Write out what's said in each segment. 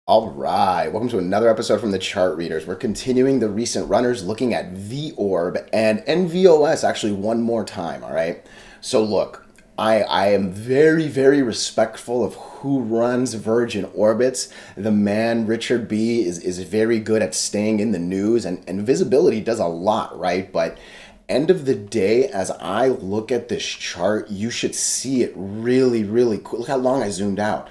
All right, welcome to another episode from the Chart Readers. We're continuing the recent runners looking at VORB and NVOS actually one more time, all right? So look, I am very respectful of who runs Virgin Orbits. The man, Richard B, is very good at staying in the news and visibility does a lot, right? But end of the day, as I look at this chart, you should see it really quick. Look how long I zoomed out.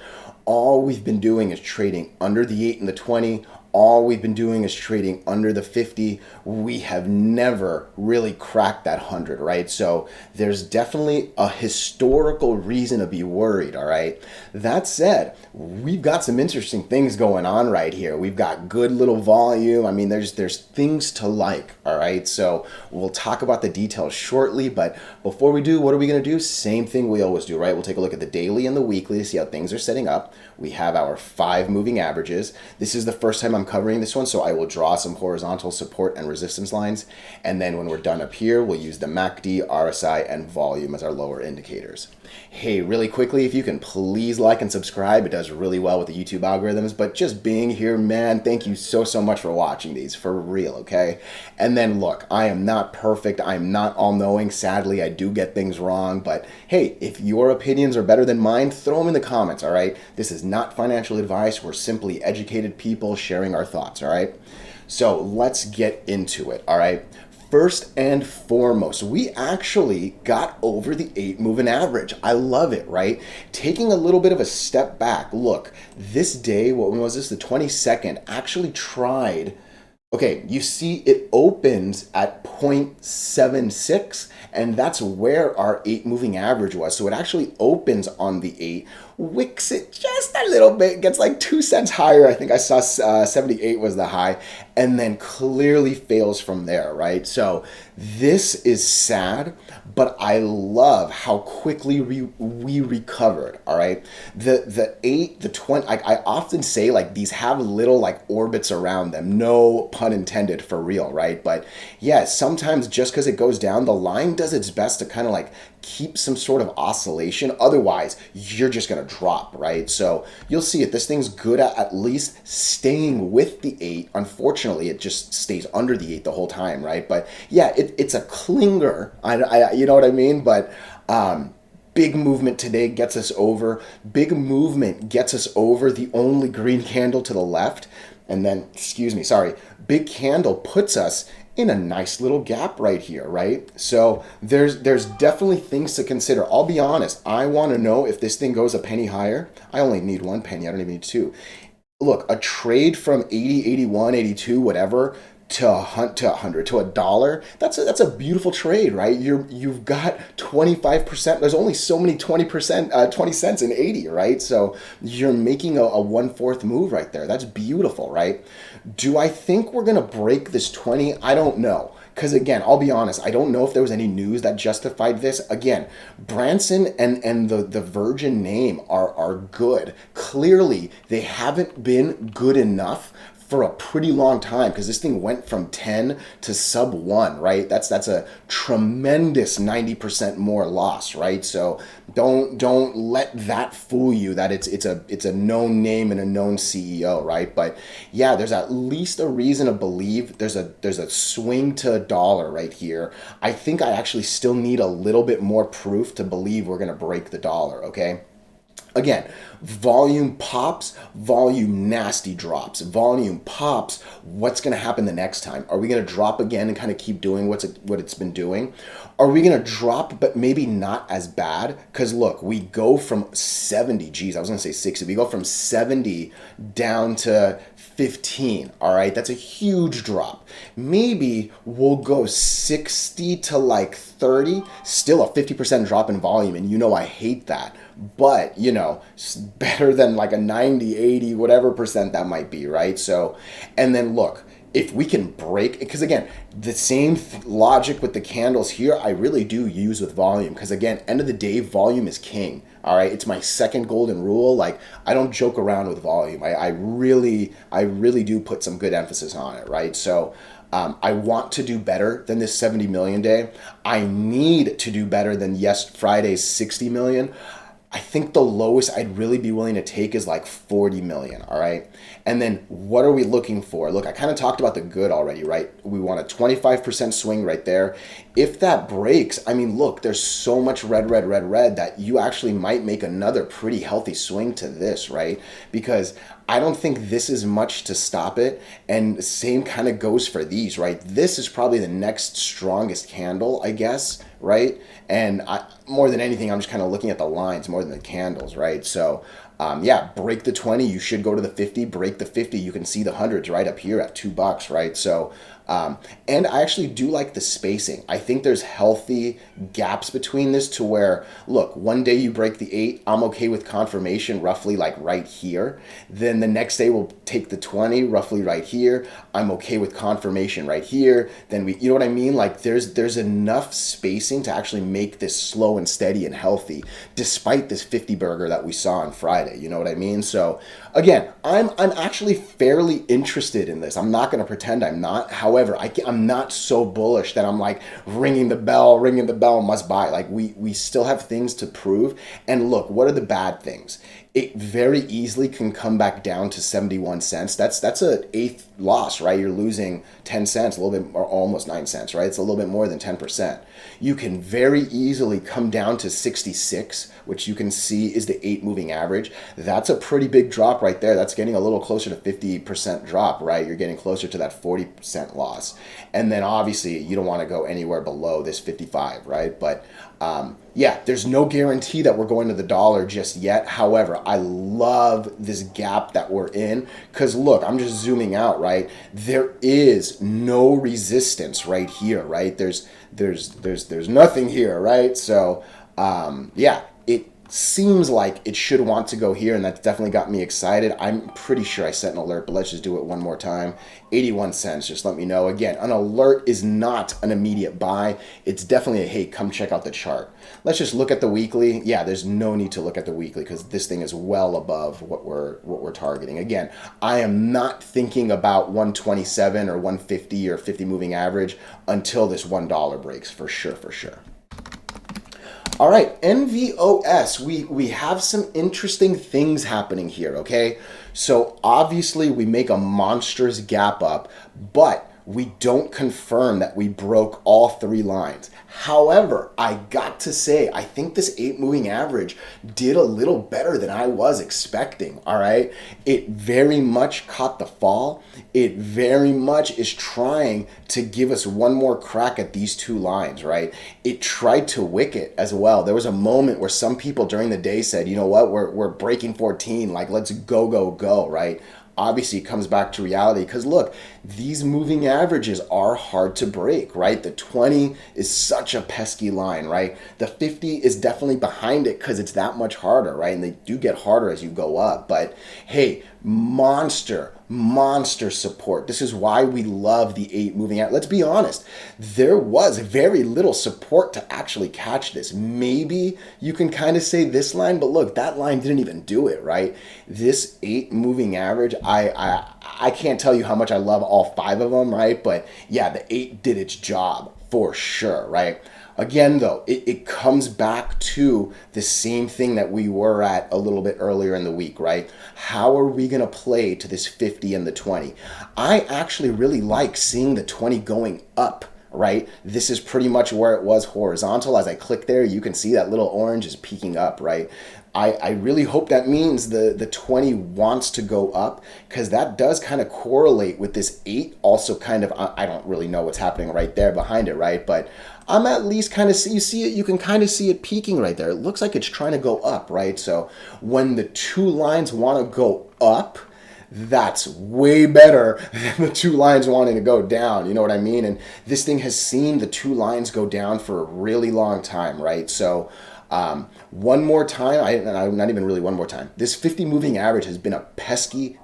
All we've been doing is trading under the 8 and the 20. All we've been doing is trading under the 50. We have never really cracked that 100, right? So there's definitely a historical reason to be worried, all right? That said, we've got some interesting things going on right here. We've got good little volume. I mean, there's things to like, all right? So we'll talk about the details shortly, but before we do, what are we going to do? Same thing we always do, right? We'll take a look at the daily and the weekly to see how things are setting up. We have our 5 moving averages. This is the first time I'm covering this one, so I will draw some horizontal support and resistance lines. And then when we're done up here, we'll use the MACD, RSI, and volume as our lower indicators. Hey, really quickly, if you can please like and subscribe, it does really well with the YouTube algorithms. But just being here, man, thank you so much for watching these, for real, okay? And then look, I am not perfect. I'm not all-knowing. Sadly, I do get things wrong. But hey, if your opinions are better than mine, throw them in the comments, all right? This is not financial advice. We're simply educated people sharing our thoughts, all right? So let's get into it, all right? First and foremost, we actually got over the 8 moving average. I love it, right? Taking a little bit of a step back. Look, this day, what was this? The 22nd, actually tried. Okay, you see it opens at 0.76, and that's where our 8 moving average was. So it actually opens on the 8, wicks it just a little bit, gets like 2 cents higher. I think I saw 78 was the high, and then clearly fails from there, right? So this is sad, but I love how quickly we recovered, all right? The 8, the 20, I often say like these have little like orbits around them, no pun intended, for real, right? But yeah, sometimes just because it goes down, the line does its best to kind of like keep some sort of oscillation. Otherwise, you're just going to drop, right? So you'll see it. This thing's good at least staying with the 8. Unfortunately, it just stays under the 8 the whole time, right? But yeah, it's a clinger. You know what I mean? But big movement today gets us over. Big movement gets us over the only green candle to the left. And then, big candle puts us in a nice little gap right here, right? So there's definitely things to consider. I'll be honest, I want to know if this thing goes a penny higher. I only need 1 penny, I don't even need 2. Look, a trade from 80, 81, 82, whatever, to a hundred, to $1, that's a beautiful trade, right? You've got 25%. There's only so many 20%, 20 cents in 80, right? So you're making a 1/4 move right there. That's beautiful, right? Do I think we're gonna break this 20? I don't know. Because again, I'll be honest, I don't know if there was any news that justified this. Again, Branson and the Virgin name are good. Clearly, they haven't been good enough for a pretty long time, because this thing went from 10 to sub 1, right? That's a tremendous 90% more loss, right? So don't let that fool you that it's a known name and a known CEO, right? But yeah, there's at least a reason to believe there's a swing to a dollar right here. I think I actually still need a little bit more proof to believe we're going to break the dollar, okay? Again, volume pops, volume nasty drops. Volume pops, what's going to happen the next time? Are we going to drop again and kind of keep doing what it's been doing? Are we going to drop but maybe not as bad? Because look, we go from 70, geez, I was going to say 60. We go from 70 down to 15, all right? That's a huge drop. Maybe we'll go 60 to like 30, still a 50% drop in volume, and you know I hate that. But, you know, better than like a 90, 80, whatever percent that might be, right? So, and then look, if we can break, because again, the same logic with the candles here, I really do use with volume. Because again, end of the day, volume is king. All right, it's my second golden rule. Like, I don't joke around with volume. I really do put some good emphasis on it, right? So I want to do better than this 70 million day. I need to do better than Friday's 60 million. I think the lowest I'd really be willing to take is like 40 million, all right? And then what are we looking for? Look, I kind of talked about the good already, right? We want a 25% swing right there. If that breaks, I mean, look, there's so much red, red, red, red that you actually might make another pretty healthy swing to this, right? Because I don't think this is much to stop it. And the same kind of goes for these, right? This is probably the next strongest candle, I guess, right? And more than anything, I'm just kind of looking at the lines more than the candles, right? So, yeah, break the 20, you should go to the 50, break the 50, you can see the hundreds right up here at $2, right? So, and I actually do like the spacing. I think there's healthy gaps between this to where, look, one day you break the 8, I'm okay with confirmation roughly like right here. Then the next day we'll take the 20 roughly right here. I'm okay with confirmation right here. Then you know what I mean? Like there's enough spacing to actually make this slow and steady and healthy, despite this 50 burger that we saw on Friday. You know what I mean? So again, I'm actually fairly interested in this. I'm not going to pretend I'm not. However, I'm not so bullish that I'm like ringing the bell, must buy. Like we still have things to prove. And look, what are the bad things? It very easily can come back down to 71 cents. That's an eighth loss, right? You're losing 10 cents, a little bit, or almost 9 cents, right? It's a little bit more than 10%. You can very easily come down to 66, which you can see is the 8 moving average. That's a pretty big drop right there. That's getting a little closer to 50% drop, right? You're getting closer to that 40% loss. And then obviously you don't want to go anywhere below this 55, right? But yeah, there's no guarantee that we're going to the dollar just yet. However, I love this gap that we're in because look, I'm just zooming out, right? There is no resistance right here, right? There's nothing here, right? So yeah, it seems like it should want to go here, and that's definitely got me excited. I'm pretty sure I set an alert, but let's just do it one more time. 81 cents, just let me know. Again, an alert is not an immediate buy. It's definitely a, hey, come check out the chart. Let's just look at the weekly. Yeah, there's no need to look at the weekly because this thing is well above what we're targeting. Again, I am not thinking about 127 or 150 or 50 moving average until this $1 breaks, for sure, for sure. All right, NVOS, we have some interesting things happening here, okay? So obviously we make a monstrous gap up, but we don't confirm that we broke all 3 lines. However, I got to say, I think this 8 moving average did a little better than I was expecting, all right? It very much caught the fall. It very much is trying to give us one more crack at these 2 lines, right? It tried to wick it as well. There was a moment where some people during the day said, you know what, we're breaking 14, like let's go, go, go, right? Obviously it comes back to reality because look, these moving averages are hard to break, right? The 20 is such a pesky line, right? The 50 is definitely behind it because it's that much harder, right? And they do get harder as you go up. But hey, monster support. This is why we love the 8 moving out. Let's be honest. There was very little support to actually catch this. Maybe you can kind of say this line, but look, that line didn't even do it, right? This 8 moving average, I can't tell you how much I love all 5 of them, right? But yeah, the 8 did its job for sure, right? Again, though, it comes back to the same thing that we were at a little bit earlier in the week, right? How are we going to play to this 50 and the 20? I actually really like seeing the 20 going up, right? This is pretty much where it was horizontal. As I click there, you can see that little orange is peeking up, right? I really hope that means the 20 wants to go up because that does kind of correlate with this 8 also kind of, I don't really know what's happening right there behind it, right? But I'm at least kind of you see it, you can kind of see it peaking right there. It looks like it's trying to go up, right? So when the 2 lines want to go up, that's way better than the 2 lines wanting to go down. You know what I mean? And this thing has seen the 2 lines go down for a really long time, right? So one more time, not even really one more time. This 50 moving average has been a pesky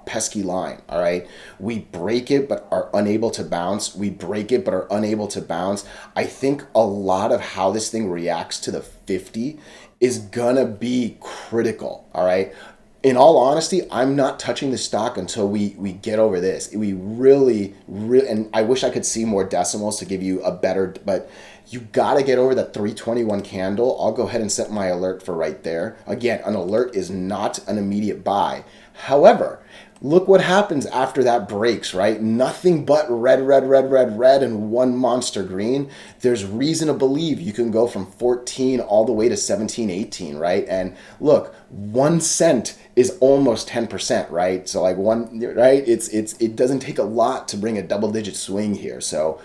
line, all right? We break it but are unable to bounce. We break it but are unable to bounce. I think a lot of how this thing reacts to the 50 is gonna be critical, all right? in all honesty, I'm not touching the stock until we get over this. We really, and I wish I could see more decimals to give you a better, but you got to get over that 321 candle. I'll go ahead and set my alert for right there. Again, an alert is not an immediate buy. However, look what happens after that breaks, right? Nothing but red, red, red, red, red, and one monster green. There's reason to believe you can go from 14 all the way to 17, 18, right? And look, 1 cent is almost 10%, right? So like one, right? It doesn't take a lot to bring a double-digit swing here. So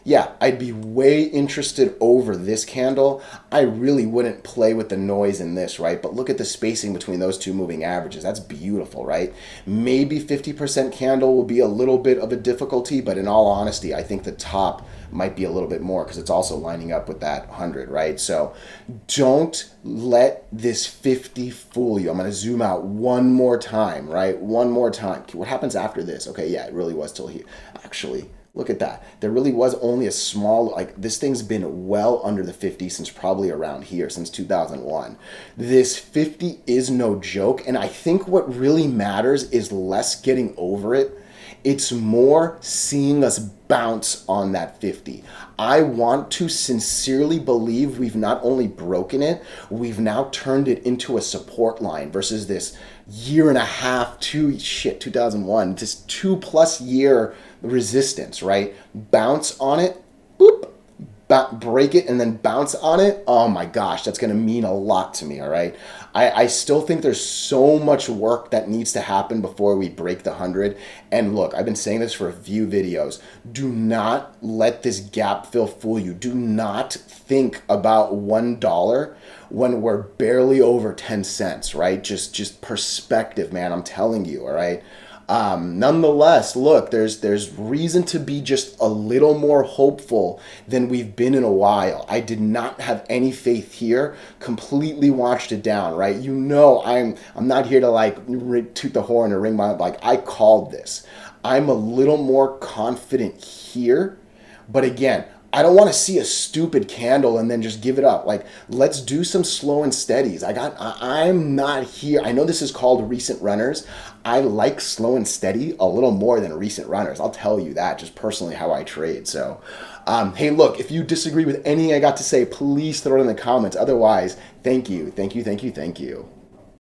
yeah, I'd be way interested over this candle. I really wouldn't play with the noise in this, right? But look at the spacing between those two moving averages. That's beautiful, right? Maybe 50% candle will be a little bit of a difficulty, but in all honesty, I think the top might be a little bit more because it's also lining up with that 100, right? So don't let this 50 fool you. I'm going to zoom out one more time, right? One more time. What happens after this? Okay, yeah, it really was till here. Actually, look at that. There really was only a small, like this thing's been well under the 50 since probably around here, since 2001. This 50 is no joke. And I think what really matters is less getting over it. It's more seeing us bounce on that 50. I want to sincerely believe we've not only broken it, we've now turned it into a support line versus this year and a half, 2001, this 2+ year resistance, right? Bounce on it, boop, break it, and then bounce on it. Oh my gosh, that's going to mean a lot to me, all right? I still think there's so much work that needs to happen before we break the 100. And look, I've been saying this for a few videos. Do not let this gap fill fool you. Do not think about $1 when we're barely over 10 cents, right? Just perspective, man. I'm telling you, all right? Nonetheless, look, there's reason to be just a little more hopeful than we've been in a while. I did not have any faith here, completely watched it down, right? You know, I'm not here to like toot the horn or ring my, like I called this. I'm a little more confident here, but again, I don't want to see a stupid candle and then just give it up. Like, let's do some slow and steadies. I'm not here. I know this is called recent runners. I like slow and steady a little more than recent runners. I'll tell you that, just personally how I trade. So, hey, look, if you disagree with anything I got to say, please throw it in the comments. Otherwise, thank you.